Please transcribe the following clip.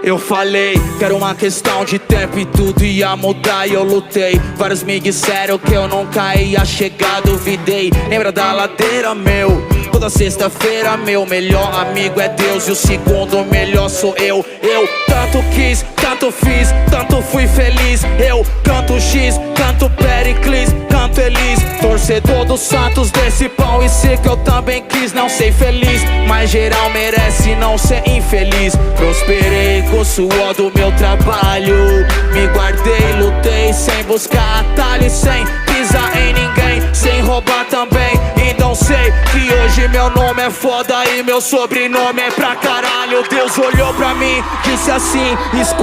Eu falei que era uma questão de tempo e tudo ia mudar e eu lutei. Vários me disseram que eu nunca ia chegar, duvidei. Lembra da ladeira, meu? Toda sexta-feira meu melhor amigo é Deus e o segundo melhor sou eu. Eu tanto quis, tanto fiz, tanto fui feliz. Eu canto X, canto Pericles, canto Elis, torcedor dos Santos desse pão. E sei que eu também quis não ser feliz, mas geral merece não ser infeliz. Prosperei com o suor do meu trabalho, me guardei, lutei sem buscar atalho, sem pisar em ninguém, sem roubar também. Então sei que hoje meu nome é foda e meu sobrenome é pra caralho. Deus olhou pra mim, disse assim: escuta,